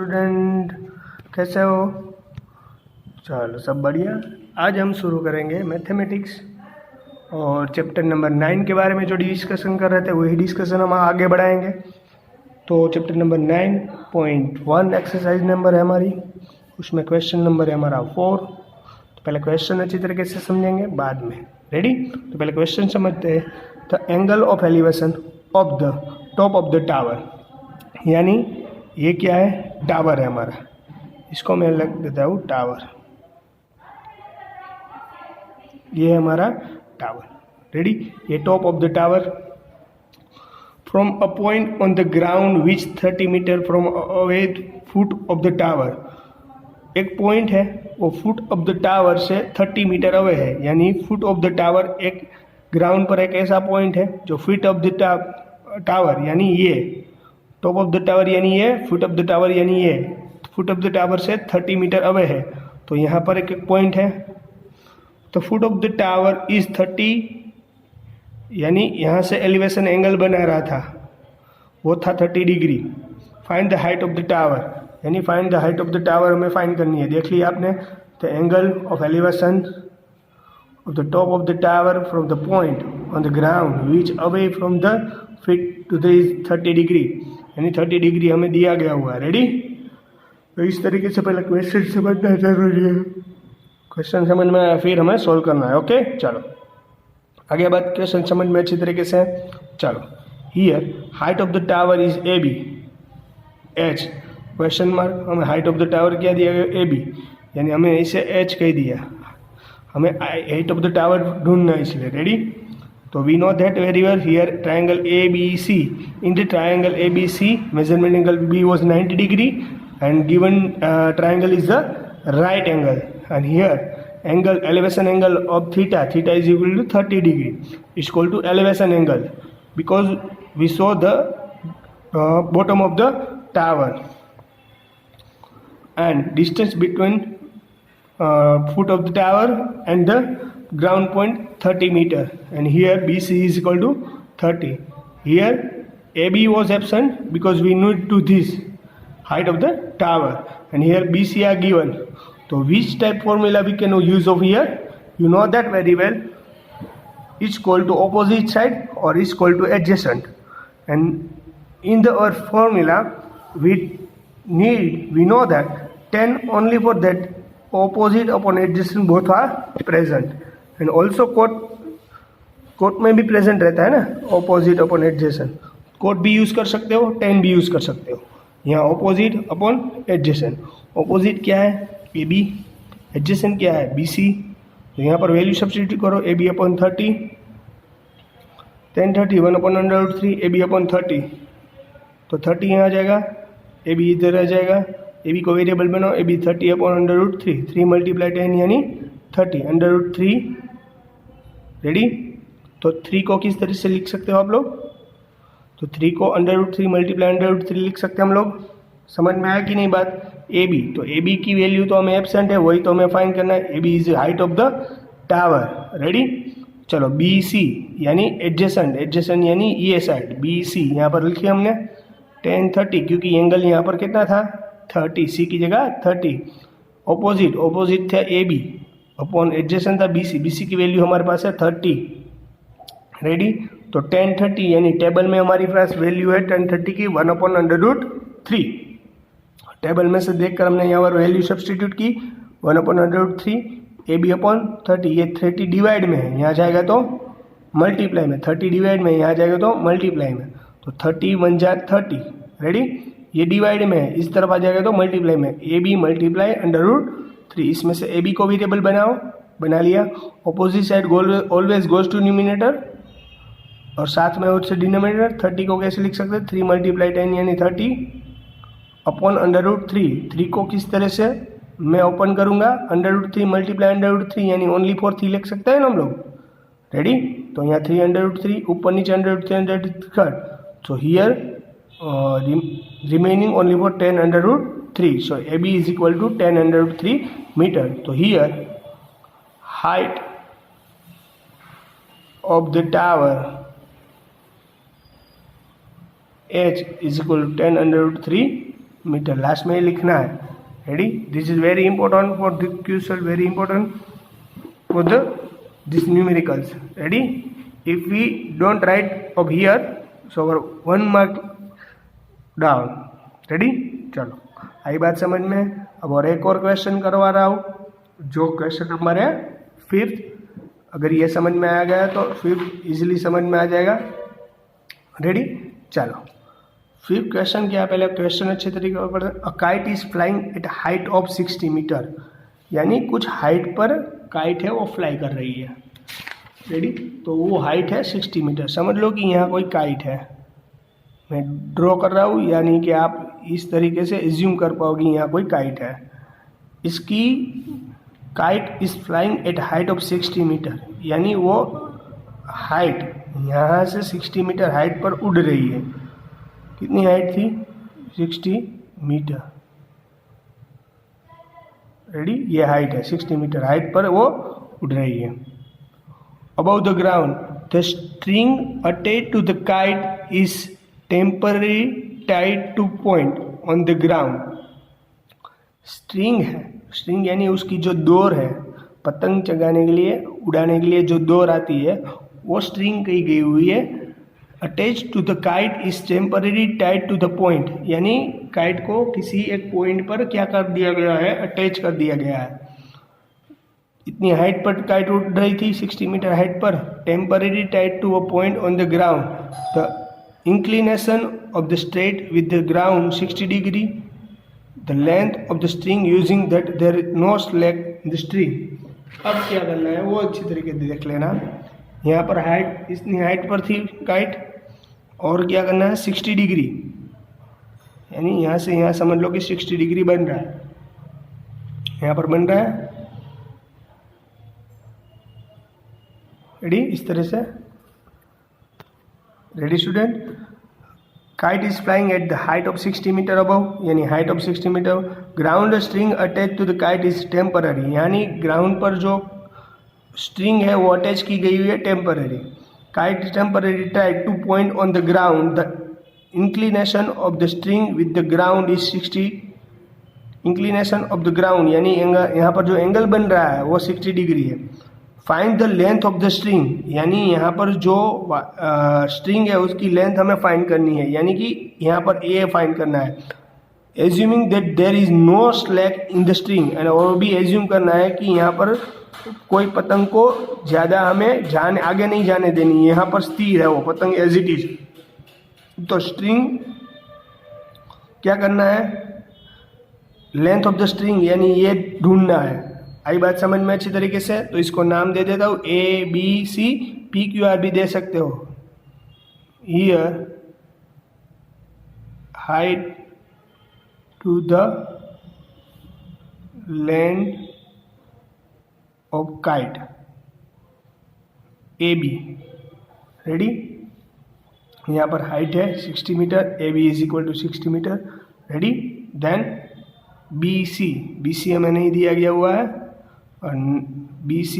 Student, कैसे हो? चलो सब बढ़िया। आज हम शुरू करेंगे मैथमेटिक्स और चैप्टर नंबर 9 के बारे में जो डिस्कशन कर रहे थे वही डिस्कशन हम आगे बढ़ाएंगे। तो चैप्टर नंबर 9.1 एक्सरसाइज नंबर है हमारी, उसमें क्वेश्चन नंबर है हमारा 4। तो पहले क्वेश्चन अच्छी तरीके से समझेंगे, बाद में रेडी। तो पहले क्वेश्चन समझते हैं। The angle of elevation of the top of the tower, यानी ये क्या है? टावर है हमारा, इसको मैं लिख देता हूँ टावर। ये है हमारा टावर, रेडी। ये top of the tower from a point on the ground which 30 metre from away foot of the tower. एक पॉइंट है वो फुट ऑफ द टावर से 30 मीटर अवे है, यानी फुट ऑफ द टावर एक ground पर एक ऐसा पॉइंट है जो फीट ऑफ द टावर यानी ये टॉप ऑफ द टावर यानी ये फुट ऑफ द टावर यानी ये फुट ऑफ द टावर से 30 मीटर अवे है। तो यहाँ पर एक पॉइंट है, तो foot of the tower is 30, यानी यहाँ से एलिवेशन एंगल बना रहा था वो था 30 degree. Find the height of the tower, यानी find the height of the tower हमें फाइंड करनी है। देख लिया आपने, the angle of elevation of the top of the tower from the point on the ground which away from the feet to the 30 degree, यानी 30 degree हमें दिया गया हुआ है, रेडी। तो इस तरीके से पहले क्वेश्चन समझना जरूरी है, क्वेश्चन समझ में आया फिर हमें सोल्व करना है। ओके, चलो आगे बात क्वेश्चन समझ में अच्छी तरीके से। चलो, here height of the tower is A B H question mark. हमें हाइट ऑफ द टावर क्या दिया गया? ए बी, यानी हमें इसे एच कह दिया। हमें हाइट ऑफ द टावर ढूंढना है इसलिए, रेडी। तो we know that very well here triangle A B C, in the triangle A B C measurement angle B was 90 degree and given triangle is the right angle, and here angle elevation angle of theta is equal to 30 degree is equal to elevation angle because we so the bottom of the tower and distance between foot of the tower and the ground point 30 meter, and here BC is equal to 30. Here AB was absent because we need to this height of the tower, and here BC are given. So which type formula we can use of here? You know that very well. Is equal to opposite side or is equal to adjacent, and in the our formula we know that 10 only for that opposite upon adjacent both are present, and also cot में भी present रहता है ना, opposite upon adjacent। Cot भी use कर सकते हो, 10 भी यूज़ कर सकते हो। यहाँ opposite upon adjacent, opposite क्या है? AB, adjacent क्या है? BC। तो यहाँ पर वैल्यू सब्स्टिट्यूट करो, AB upon 30, 10 30 1 upon √3 AB upon 30, तो 30 यहाँ आ जाएगा, AB इधर आ जाएगा। ए बी को वेरिएबल बनाओ, ए बी 30 अपॉन √3, 3 मल्टीप्लाई 10 यानी 30 √3, रेडी। तो 3 को किस तरह से लिख सकते हो आप लोग? तो 3 को √3 मल्टीप्लाई √3 लिख सकते हैं हम लोग। समझ में आया कि नहीं बात? ए बी, तो ए बी की वैल्यू तो हमें एब्सेंट है, वही तो हमें फाइंड करना है। A B is height of the tower, ready. चलो बी सी यानी एडजेसेंट यानी ये साइड, बी सी यहाँ पर लिखिए हमने 10 30, क्योंकि एंगल यहाँ पर कितना था? 30, सी की जगह 30। ऑपोजिट था ए बी, अपॉन एडजेसेंट था बी सी की वैल्यू हमारे पास है 30, रेडी। तो 10 30 यानी टेबल में हमारी पास वैल्यू है 10 30 की 1 अपॉन √3। टेबल में से देखकर हमने यहाँ पर वैल्यू सब्सटीट्यूट की 1 अपॉन √3, ए बी अपॉन 30। ये 30 डिवाइड में है, यहाँ जाएगा तो मल्टीप्लाई में, 30 डिवाइड में यहाँ जाएगा तो मल्टीप्लाई में, तो 30 1 जा 30, रेडी। ये डिवाइड में है, इस तरफ आ जाएगा तो मल्टीप्लाई में, ए बी मल्टीप्लाई √3। इसमें से ए बी को वेरिएबल बना लिया। Opposite side always goes to numerator, और साथ में उससे डिनोमिनेटर। 30 को कैसे लिख सकते हैं? 3 मल्टीप्लाई 10 यानी 30 अपॉन √3। 3 को किस तरह से मैं ओपन करूँगा? √3 मल्टीप्लाई √3 यानी ओनली फॉर 3 लिख सकते हैं ना हम लोग, रेडी। तो यहाँ 3 √3, ऊपर नीचे √3 so here remaining only for 10 √3. So AB is equal to 10 √3 meter. So here height of the tower H is equal to 10 √3 metre, last में लिखना है। Ready, this is very important for the question, very important for the this numericals. Ready, if we don't write of here so our 1 mark down. Ready, चलो आई बात समझ में। अब और एक और क्वेश्चन करवा रहा हूँ, जो क्वेश्चन नंबर है 5th। अगर ये समझ में आ गया तो 5th इजीली समझ में आ जाएगा। रेडी, चलो 5th क्वेश्चन क्या है, पहले क्वेश्चन अच्छे तरीके से पढ़ते हैं। A kite is flying at height of 60 metre, यानी कुछ हाइट पर काइट है वो फ्लाई कर रही है। रेडी, तो वो हाइट है 60 मीटर। समझ लो कि यहाँ कोई काइट है, मैं ड्रॉ कर रहा हूँ, यानी कि आप इस तरीके से एज्यूम कर पाओगे यहाँ कोई काइट है। इसकी kite is flying at height of 60 metre, यानी वो हाइट यहाँ से 60 मीटर हाइट पर उड़ रही है। कितनी हाइट थी? 60 मीटर। रेडी, ये हाइट है 60 मीटर हाइट पर वो उड़ रही है। Above the ground the string attached to the kite is temporary tied to point on the ground. String है, स्ट्रिंग यानी उसकी जो डोर है, पतंग चगाने के लिए, उड़ाने के लिए जो डोर आती है वो स्ट्रिंग कही गई हुई है। Attach to the kite is temporary tied to the point, यानी काइट को किसी एक पॉइंट पर क्या कर दिया गया है, अटैच कर दिया गया है। इतनी हाइट पर काइट उड़ रही थी 60 मीटर हाइट पर। Temporary tied to a point on the ground, the inclination of the straight with the ground 60 degree, the length of the string using that there is no slack in the string। अब क्या करना है वो अच्छी तरीके से देख लेना। यहाँ पर हाइट, इतनी हाइट पर थी काइट, और क्या करना है 60 डिग्री, यानी यहाँ से यहाँ समझ लो कि 60 डिग्री बन रहा है, यहाँ पर बन रहा है। रेडी, इस तरह से। Ready student, kite is flying at the height of 60 metre above, यानी height of 60 metre. Ground string attach to the kite is temporary, यानी ग्राउंड पर जो स्ट्रिंग है वो अटैच की गई हुई है temporary. Kite is temporary tied to point on the ground, the inclination of the string with the ground is 60। Inclination of the ground यानी यहाँ पर जो एंगल बन रहा है वो 60 डिग्री है। Find the length of the string, यानी यहाँ पर जो स्ट्रिंग है उसकी लेंथ हमें फाइंड करनी है, यानी कि यहाँ पर ए फाइंड करना है। Assuming that there is no slack in the string, and और भी एज्यूम करना है कि यहाँ पर कोई पतंग को ज़्यादा हमें आगे नहीं जाने देनी, यहाँ पर स्थिर है वो पतंग एज इट इज। तो स्ट्रिंग क्या करना है, लेंथ ऑफ द स्ट्रिंग यानी ये ढूंढना है। आई बात समझ में अच्छी तरीके से? तो इसको नाम दे देता हूँ ABC, PQR भी दे सकते हो। Here height to the length of kite AB। Ready, यहाँ पर हाइट है 60 metre, AB is equal to 60 metre. Ready, then BC हमें नहीं दिया गया हुआ है, और BC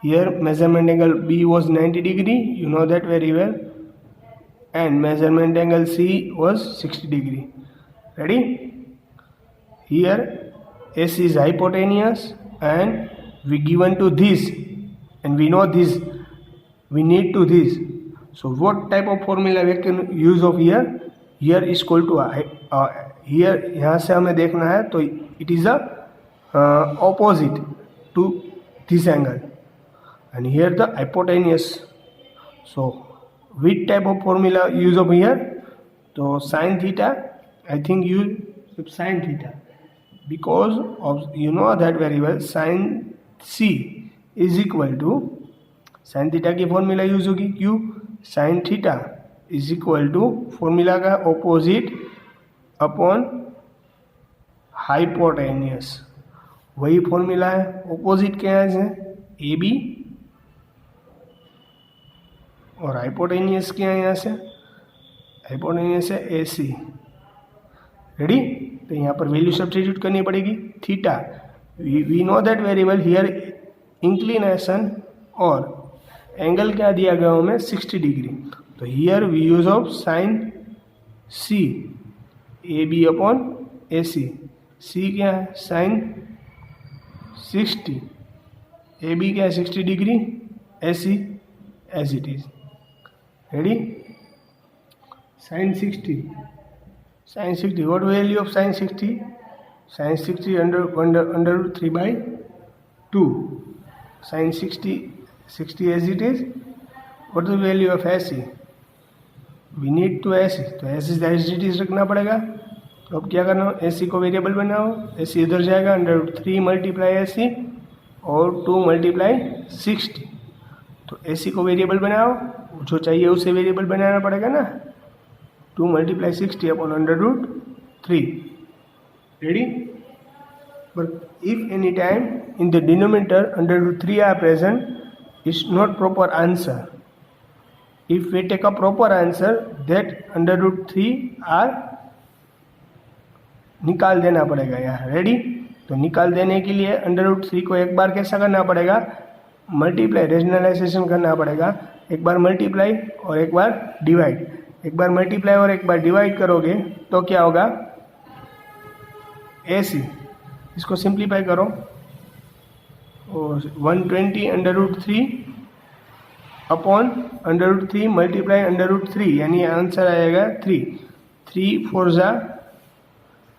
here measurement angle B was 90 degree, you know that very well, and measurement angle C was 60 degree. Ready? Here AC is hypotenuse and we given to this, and we know this, we need to this. So what type of formula we can use of here? Here is equal to here, यहाँ से हमें देखना है तो it is a opposite to this angle, and here the hypotenuse. So which type of formula use of here? So sin theta, I think use sin theta, because of you know that very well, sin C is equal to sin theta की formula use होगी Q, sin theta is equal to formula का opposite upon hypotenuse, वही formula है। Opposite क्या है AB, और hypotenuse क्या है, यहाँ से हाइपोटेन्यूस है AC। रेडी, तो यहाँ पर वैल्यू सब्स्टिट्यूट करनी पड़ेगी। Theta we know that very well, here inclination और एंगल क्या दिया गया हमें 60 डिग्री, तो here we use of sine C A B upon A C. C क्या है? साइन 60। ए बी क्या है? 60 degree. A C as it is. Ready? Sine 60, sine 60, what value of sine 60? Sine 60 under root 3/2। Sine 60 as it is. What the value of A C? We need to A C, तो A C as it is रखना पड़ेगा। तो अब क्या करना? ए सी को variable बनाओ। ए सी इधर जाएगा, अंडर रूट 3 मल्टीप्लाई ए सी और 2 मल्टीप्लाई 60। तो ए सी को वेरिएबल बनाओ, जो चाहिए उसे वेरिएबल बनाना पड़ेगा ना। 2 multiply 60 upon under root 3। Ready? But if any time in the denominator under root 3 are present, it's not proper answer. If we take a proper answer, that under root 3 are निकाल देना पड़ेगा यहाँ। Ready? तो निकाल देने के लिए under root 3 को एक बार कैसा करना पड़ेगा? मल्टीप्लाई, रेशनलाइजेशन करना पड़ेगा। एक बार मल्टीप्लाई और एक बार डिवाइड। एक बार मल्टीप्लाई और एक बार डिवाइड करोगे तो क्या होगा? ए सी। इसको सिंप्लीफाई करो और 120 under root 3 upon under root 3 multiply under root 3, यानी आंसर आएगा 3। 3 4 जा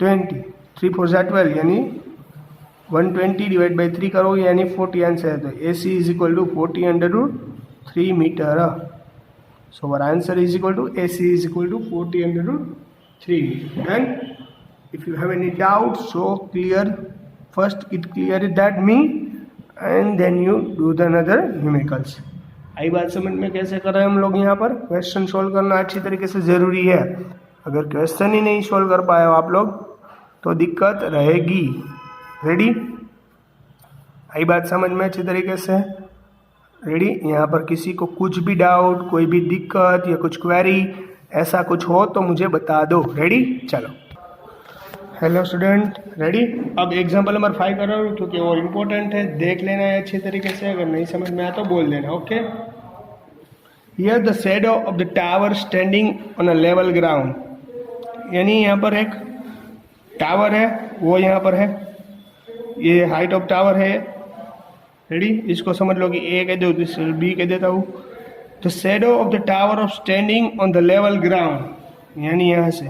20, 3 4 जा 12, यानी 120 डिवाइड बाई 3 करोगे यानी 40 आंसर है। तो A C is equal to 40 under root 3 metre. So our answer is equal to A C is equal to 40 under root 3। Then if you have any doubt, so clear first it clear that me and then you do the another numericals. आई बात समझ में? कैसे कर रहे हैं हम लोग यहाँ पर? क्वेश्चन सोल्व करना अच्छी तरीके से ज़रूरी है। अगर क्वेश्चन ही नहीं सोल्व कर पाए हो आप लोग तो दिक्कत रहेगी। रेडी? आई बात समझ में अच्छी तरीके से? रेडी? यहाँ पर किसी को कुछ भी डाउट, कोई भी दिक्कत या कुछ क्वेरी ऐसा कुछ हो तो मुझे बता दो। रेडी? चलो। Hello student, ready? अब एग्जाम्पल नंबर 5 कर रहा हूँ क्योंकि वो इम्पोर्टेंट है, देख लेना है अच्छी तरीके से। अगर नहीं समझ में आया तो बोल देना। Okay? Here the shadow of the tower standing on a level ground. यानी यहाँ पर एक टावर है, वो यहाँ पर है, ये हाइट ऑफ टावर है। रेडी? इसको समझ लो कि ए कह दो, बी कह देता हूँ। The shadow of the tower of standing on the level ground, यानी यहाँ से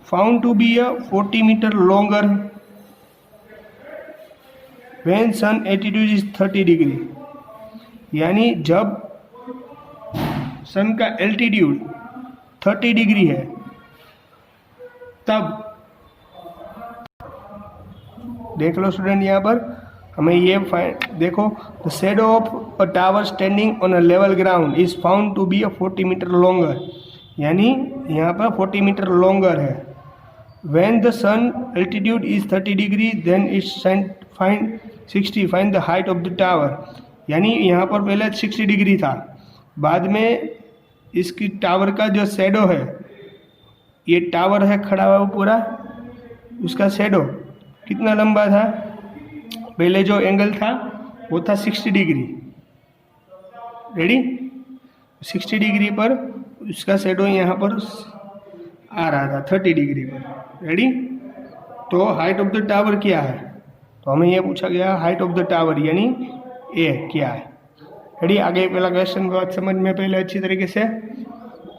found to be a 40 meter longer when sun altitude is 30 degree. यानी जब सन का एल्टीट्यूड 30 डिग्री है तब, देख लो स्टूडेंट, यहाँ पर हमें ये देखो, the shadow of a tower standing on a level ground is found to be a 40 metre longer. यानी यहाँ पर 40 मीटर लॉन्गर है। When the sun altitude is 30 degree, then it's find 60, find the height of the tower। यानी यहाँ पर पहले 60 degree था, बाद में इसकी टावर का जो शैडो है, ये टावर है खड़ा हुआ पूरा, उसका शैडो कितना लंबा था? पहले जो एंगल था वो था 60 डिग्री। रेडी? 60 डिग्री पर उसका शैडो यहाँ पर आ रहा था 30 डिग्री पर। रेडी? तो हाइट ऑफ द टावर क्या है? तो हमें ये पूछा गया हाइट ऑफ द टावर यानी ए क्या है। रेडी? आगे पहला क्वेश्चन बात समझ में पहले अच्छी तरीके से।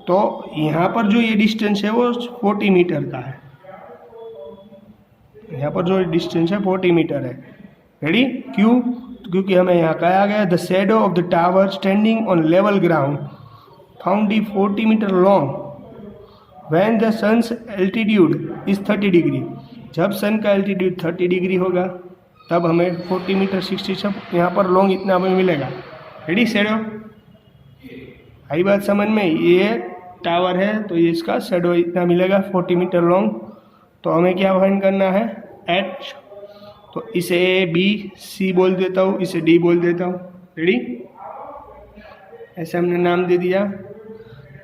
तो यहाँ पर जो ये डिस्टेंस है वो 40 मीटर का है। यहाँ पर जो डिस्टेंस है 40 मीटर है। रेडी? क्यों? क्योंकि हमें यहाँ कहा गया the shadow of the tower standing on level ground found डी 40 metre long when the sun's altitude is 30 degree. जब सन का एल्टीट्यूड 30 डिग्री होगा तब हमें 40 मीटर 60 सब यहाँ पर लॉन्ग इतना हमें मिलेगा। रेडी? शैडो आई बात समझ में? ये टावर है तो ये इसका शैडो इतना मिलेगा 40 मीटर लॉन्ग। तो हमें क्या फाइंड करना है? एच। तो इसे ए बी सी बोल देता हूँ, इसे डी बोल देता हूँ। रेडी? ऐसे हमने नाम दे दिया।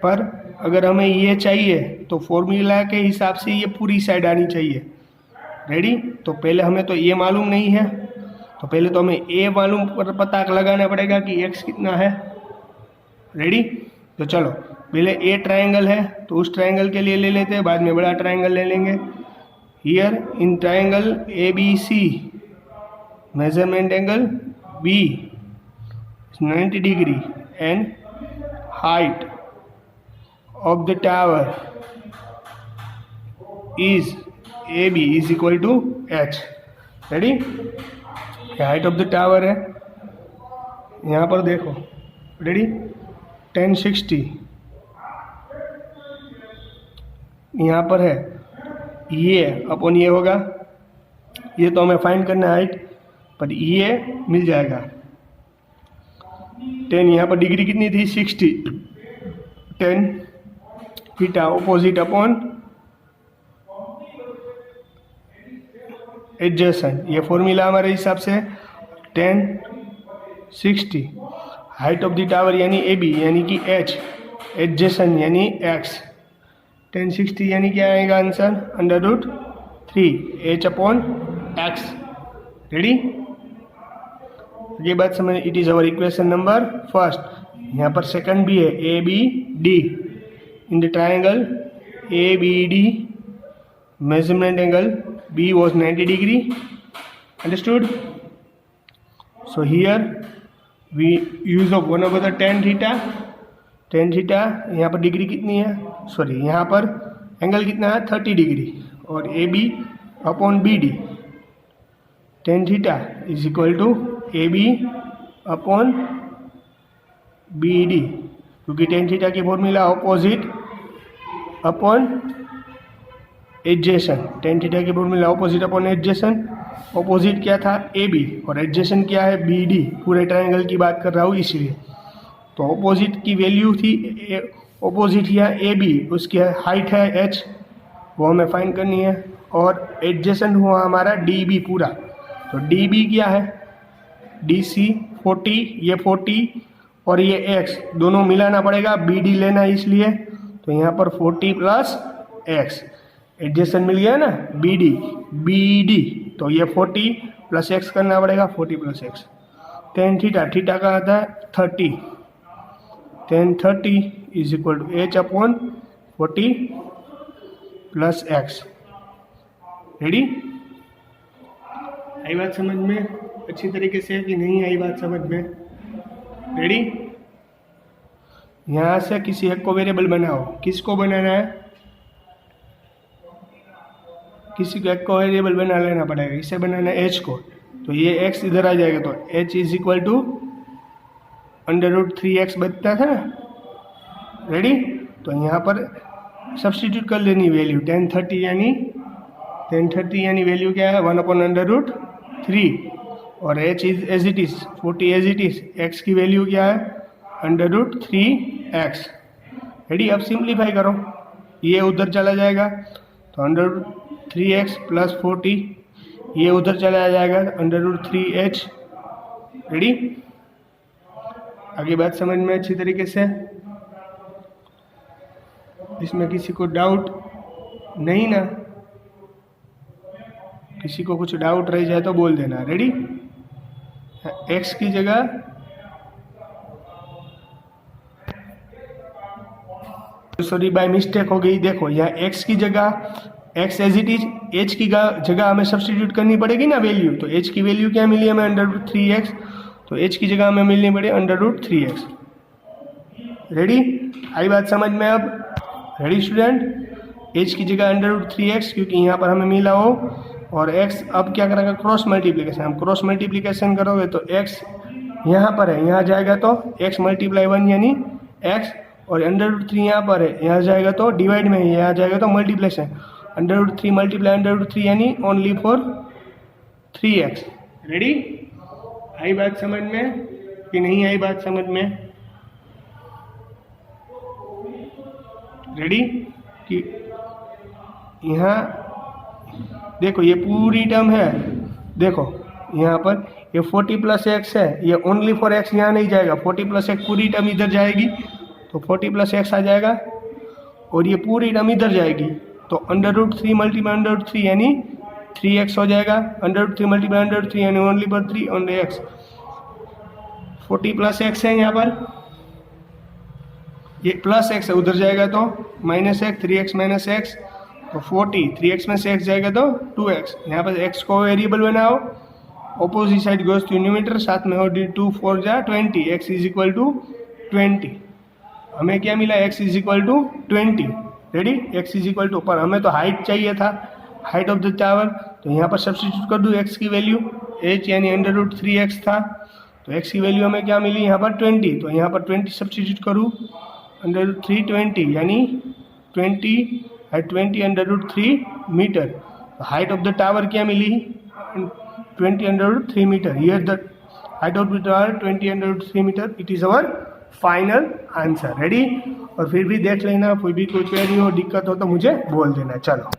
पर अगर हमें ये चाहिए तो फॉर्मूला के हिसाब से ये पूरी साइड आनी चाहिए। रेडी? तो पहले हमें तो ये मालूम नहीं है, तो पहले तो हमें ए मालूम पर पता लगाना पड़ेगा कि एक्स कितना है। रेडी? तो चलो पहले ए ट्रायंगल है तो उस ट्रायंगल के लिए ले लेते हैं, बाद में बड़ा ट्रायंगल ले लेंगे। Here in triangle A B C measurement angle B 90 degree and height of the tower is A B is equal to H. Ready? Height of the tower है, यहाँ पर देखो, रेडी, 1060 यहाँ पर है, ये अपॉन ये होगा, ये तो हमें फाइंड करना है हाइट, पर ये मिल जाएगा 10, यहाँ पर डिग्री कितनी थी 60, 10 थीटा ऑपोजिट अपॉन एडजेसेंट, ये फॉर्मूला हमारे हिसाब से 1060 हाइट ऑफ द टावर यानी ए बी यानी कि एच, एडजेसेंट यानी एक्स, 1060 यानी क्या आएगा answer √3 H upon X. Ready? ये बात समझ, it is our equation number first. यहाँ पर सेकंड भी है, A B D in the triangle A B D measurement angle B was 90 degree. Understood? So here we use of 1/tan theta. tan theta यहाँ पर degree कितनी है, sorry यहाँ पर एंगल कितना है 30 डिग्री, और A B upon B D tan theta is equal to A B upon B D, क्योंकि tan theta की formula opposite upon adjacent, tan theta की formula opposite upon adjacent, opposite क्या था ए बी और adjacent क्या है B D, पूरे triangle की बात कर रहा हूँ इसलिए। तो ऑपोजिट की वैल्यू थी, ऑपोजिट या ए बी, उसकी हाइट है एच, वो हमें फाइंड करनी है, और एडजेसेंट हुआ हमारा डी बी पूरा, तो डी बी क्या है डी सी 40, ये 40 और ये एक्स दोनों मिलाना पड़ेगा, बी डी लेना है इसलिए, तो यहाँ पर 40 प्लस एक्स, एडजेसेंट मिल गया ना बी डी, तो ये 40 प्लस एक्स करना पड़ेगा, 40 plus X, tan theta, theta का आता है 30, tan 30 is equal to H upon 40 plus X. Ready? आई बात समझ में अच्छी तरीके से कि नहीं आई बात समझ में? रेडी? यहाँ से किसी एक को वेरिएबल बनाओ, किसको बनाना है, किसी को एक को वेरिएबल बना लेना पड़ेगा, इसे बनाना है एच को, तो ये एक्स इधर आ जाएगा, तो H is equal to √3x बचता था ना। रेडी? तो यहाँ पर सब्सटीट्यूट कर लेनी वैल्यू, 1030 यानी वैल्यू क्या है 1/√3, और H is as it is 40 as it is, X की वैल्यू क्या है √3x। रेडी? अब सिंप्लीफाई करो, ये उधर चला जाएगा तो √3x प्लस 40, ये उधर चला जाएगा √3h। रेडी? आगे बात समझ में अच्छी तरीके से? इसमें किसी को डाउट नहीं ना? किसी को कुछ डाउट रह जाए तो बोल देना। रेडी? x की जगह सॉरी बाय मिस्टेक हो गई, देखो यहाँ x की जगह x as it is, h की जगह हमें सब्सटीट्यूट करनी पड़ेगी ना वैल्यू, तो h की वैल्यू क्या मिली हमें √3x, तो h की जगह हमें मिलनी पड़े √3x। रेडी? आई बात समझ में अब? Ready student? h की जगह √3x, क्योंकि यहाँ पर हमें मिला हो, और x अब क्या करेंगे क्रॉस मल्टीप्लीकेशन, हम क्रॉस मल्टीप्लीकेशन करोगे तो x यहाँ पर है, यहाँ जाएगा तो x × 1 यानी x, और √3 यहाँ पर है, यहाँ जाएगा तो डिवाइड में, यहाँ जाएगा तो मल्टीप्लेशन, √3 × √3 यानी ओनली फॉर 3x। रेडी? आई बात समझ में कि नहीं आई बात समझ में? रेडी? कि यहाँ देखो ये पूरी टर्म है, देखो यहाँ पर ये 40 प्लस एक्स है, ये ओनली फॉर एक्स यहाँ नहीं जाएगा, 40 प्लस एक्स पूरी टर्म इधर जाएगी, तो 40 प्लस एक्स आ जाएगा, और ये पूरी टर्म इधर जाएगी, तो √3 × √3 यानी 3x हो जाएगा, √3 × √3 यानी ओनली पर 3 ओनली x, 40 प्लस एक्स है यहाँ पर, ये प्लस एक्स है, उधर जाएगा तो minus x, 3x minus x तो 40, 3x में से x जाएगा तो 2x। यहाँ पर x को वेरिएबल बनाओ, opposite side goes to numerator, साथ में हो 2 4 जा 20, x इज इक्वल टू 20। हमें क्या मिला, x is equal to 20। Ready, x is equal to, पर हमें तो हाइट चाहिए था, हाइट ऑफ द टावर, तो यहाँ पर सब्सटीट्यूट कर दूँ x की वैल्यू, h यानी √3x था, तो x की वैल्यू हमें क्या मिली यहाँ पर 20, तो यहाँ पर 20 सब्सटीट्यूट करूँ, √320 यानी 20 √3 metre. Height of the tower क्या मिली, 20 √3 metre. Here the height of the tower 20 √3 metre. It is our final answer. Ready, और फिर भी देख लेना, कोई भी कोई क्वेरी हो, दिक्कत हो तो मुझे बोल देना। चलो।